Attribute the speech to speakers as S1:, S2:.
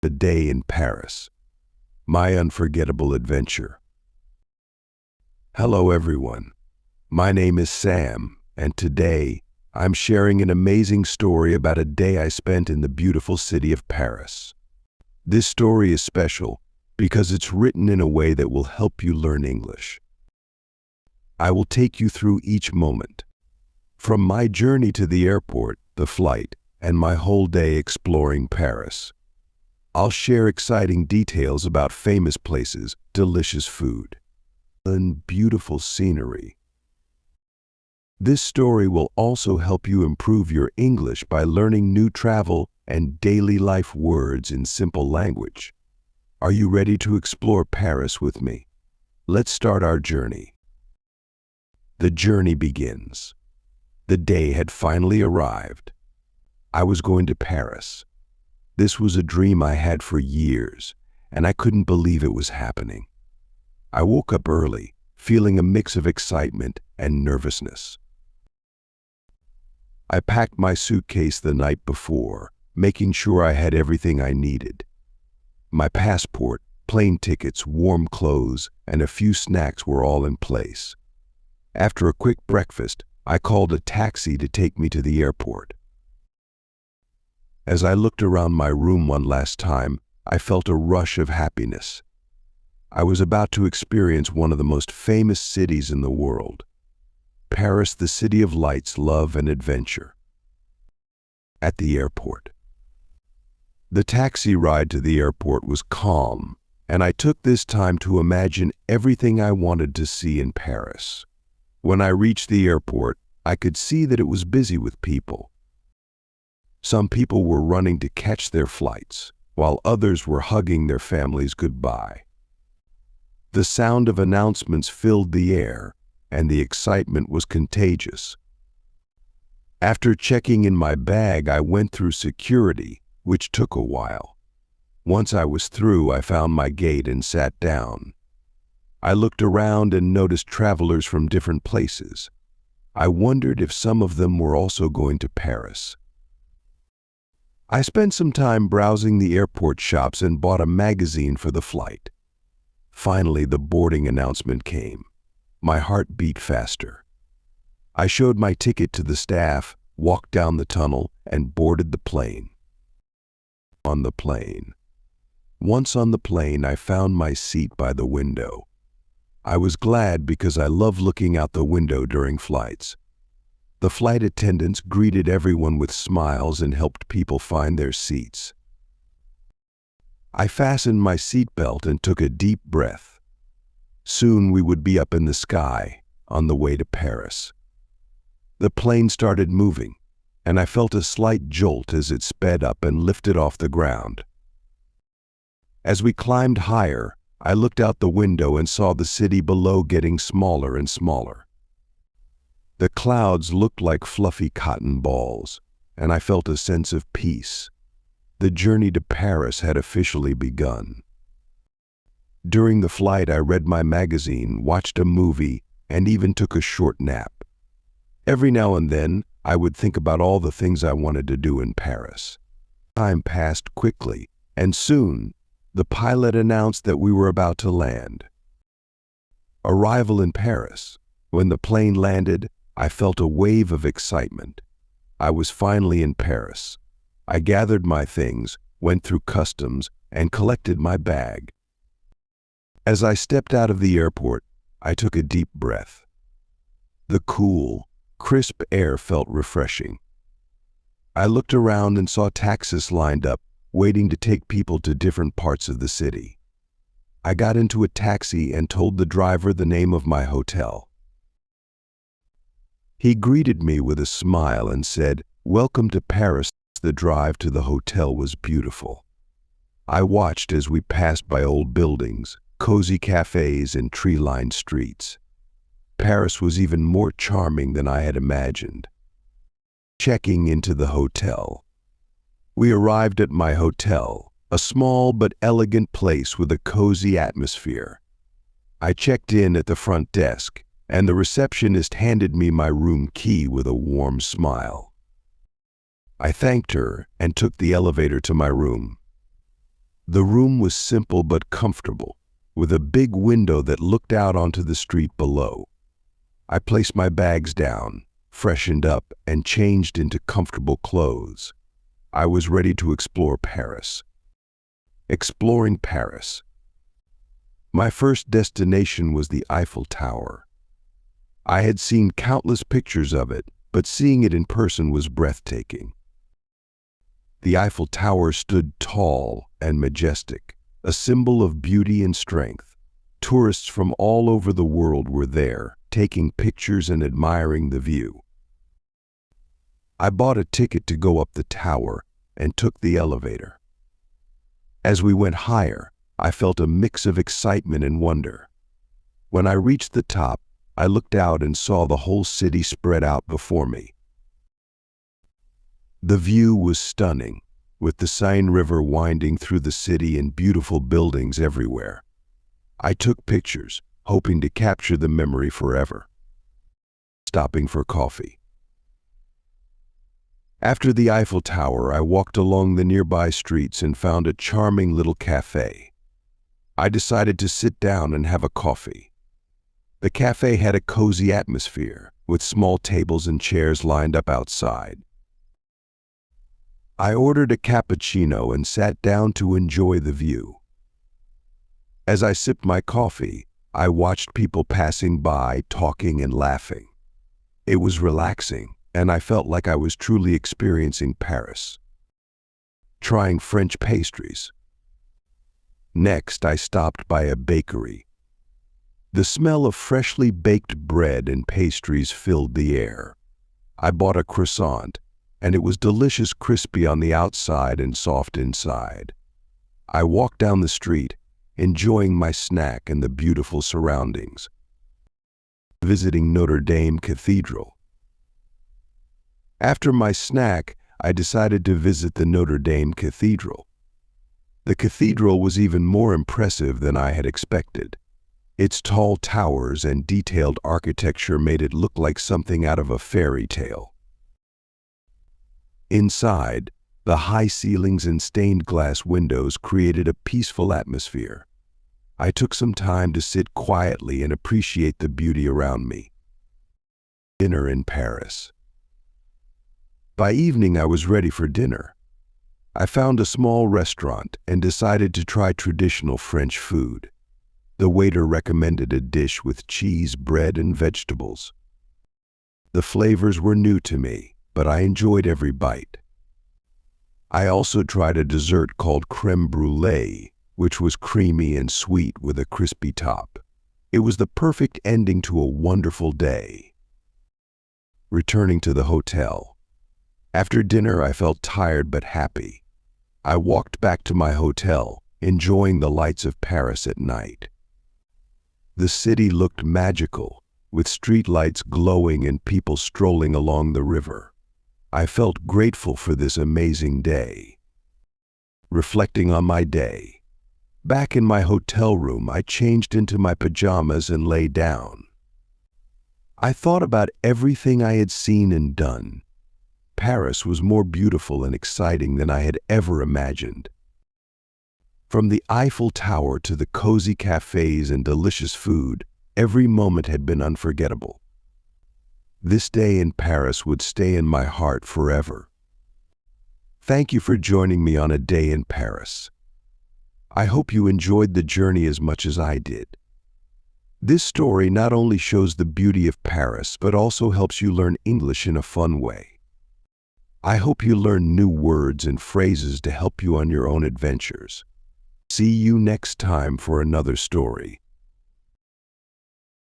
S1: A day in Paris. My unforgettable adventure. Hello everyone. My name is Sam, and today I'm sharing an amazing story about a day I spent in the beautiful city of Paris. This story is special because it's written in a way that will help you learn English. I will take you through each moment, from my journey to the airport, the flight, and my whole day exploring Paris. I'll share exciting details about famous places, delicious food, and beautiful scenery. This story will also help you improve your English by learning new travel and daily life words in simple language. Are you ready to explore Paris with me? Let's start our journey. The journey begins. The day had finally arrived. I was going to Paris. This was a dream I had for years, and I couldn't believe it was happening. I woke up early, feeling a mix of excitement and nervousness. I packed my suitcase the night before, making sure I had everything I needed. My passport, plane tickets, warm clothes, and a few snacks were all in place. After a quick breakfast, I called a taxi to take me to the airport. As I looked around my room one last time, I felt a rush of happiness. I was about to experience one of the most famous cities in the world. Paris, the city of lights, love, and adventure. At the airport. The taxi ride to the airport was calm, and I took this time to imagine everything I wanted to see in Paris. When I reached the airport, I could see that it was busy with people. Some people were running to catch their flights, while others were hugging their families goodbye. The sound of announcements filled the air, and the excitement was contagious. After checking in my bag, I went through security, which took a while. Once I was through, I found my gate and sat down. I looked around and noticed travelers from different places. I wondered if some of them were also going to Paris. I spent some time browsing the airport shops and bought a magazine for the flight. Finally, the boarding announcement came. My heart beat faster. I showed my ticket to the staff, walked down the tunnel, and boarded the plane. On the plane. Once on the plane, I found my seat by the window. I was glad because I love looking out the window during flights. The flight attendants greeted everyone with smiles and helped people find their seats. I fastened my seatbelt and took a deep breath. Soon we would be up in the sky, on the way to Paris. The plane started moving, and I felt a slight jolt as it sped up and lifted off the ground. As we climbed higher, I looked out the window and saw the city below getting smaller and smaller. The clouds looked like fluffy cotton balls, and I felt a sense of peace. The journey to Paris had officially begun. During the flight, I read my magazine, watched a movie, and even took a short nap. Every now and then, I would think about all the things I wanted to do in Paris. Time passed quickly, and soon, the pilot announced that we were about to land. Arrival in Paris. When the plane landed, I felt a wave of excitement. I was finally in Paris. I gathered my things, went through customs, and collected my bag. As I stepped out of the airport, I took a deep breath. The cool, crisp air felt refreshing. I looked around and saw taxis lined up, waiting to take people to different parts of the city. I got into a taxi and told the driver the name of my hotel. He greeted me with a smile and said, "Welcome to Paris." The drive to the hotel was beautiful. I watched as we passed by old buildings, cozy cafes, and tree-lined streets. Paris was even more charming than I had imagined. Checking into the hotel. We arrived at my hotel, a small but elegant place with a cozy atmosphere. I checked in at the front desk, and the receptionist handed me my room key with a warm smile. I thanked her and took the elevator to my room. The room was simple but comfortable, with a big window that looked out onto the street below. I placed my bags down, freshened up, and changed into comfortable clothes. I was ready to explore Paris. Exploring Paris. My first destination was the Eiffel Tower. I had seen countless pictures of it, but seeing it in person was breathtaking. The Eiffel Tower stood tall and majestic, a symbol of beauty and strength. Tourists from all over the world were there, taking pictures and admiring the view. I bought a ticket to go up the tower and took the elevator. As we went higher, I felt a mix of excitement and wonder. When I reached the top, I looked out and saw the whole city spread out before me. The view was stunning, with the Seine River winding through the city and beautiful buildings everywhere. I took pictures, hoping to capture the memory forever. Stopping for coffee. After the Eiffel Tower, I walked along the nearby streets and found a charming little cafe. I decided to sit down and have a coffee. The cafe had a cozy atmosphere, with small tables and chairs lined up outside. I ordered a cappuccino and sat down to enjoy the view. As I sipped my coffee, I watched people passing by, talking and laughing. It was relaxing, and I felt like I was truly experiencing Paris. Trying French pastries. Next, I stopped by a bakery. The smell of freshly baked bread and pastries filled the air. I bought a croissant, and it was delicious, crispy on the outside and soft inside. I walked down the street, enjoying my snack and the beautiful surroundings. Visiting Notre-Dame Cathedral. After my snack, I decided to visit the Notre-Dame Cathedral. The cathedral was even more impressive than I had expected. Its tall towers and detailed architecture made it look like something out of a fairy tale. Inside, the high ceilings and stained glass windows created a peaceful atmosphere. I took some time to sit quietly and appreciate the beauty around me. Dinner in Paris. By evening, I was ready for dinner. I found a small restaurant and decided to try traditional French food. The waiter recommended a dish with cheese, bread, and vegetables. The flavors were new to me, but I enjoyed every bite. I also tried a dessert called crème brûlée, which was creamy and sweet with a crispy top. It was the perfect ending to a wonderful day. Returning to the hotel. After dinner, I felt tired but happy. I walked back to my hotel, enjoying the lights of Paris at night. The city looked magical, with streetlights glowing and people strolling along the river. I felt grateful for this amazing day. Reflecting on my day. Back in my hotel room, I changed into my pajamas and lay down. I thought about everything I had seen and done. Paris was more beautiful and exciting than I had ever imagined. From the Eiffel Tower to the cozy cafes and delicious food, every moment had been unforgettable. This day in Paris would stay in my heart forever. Thank you for joining me on a day in Paris. I hope you enjoyed the journey as much as I did. This story not only shows the beauty of Paris, but also helps you learn English in a fun way. I hope you learn new words and phrases to help you on your own adventures. See you next time for another story.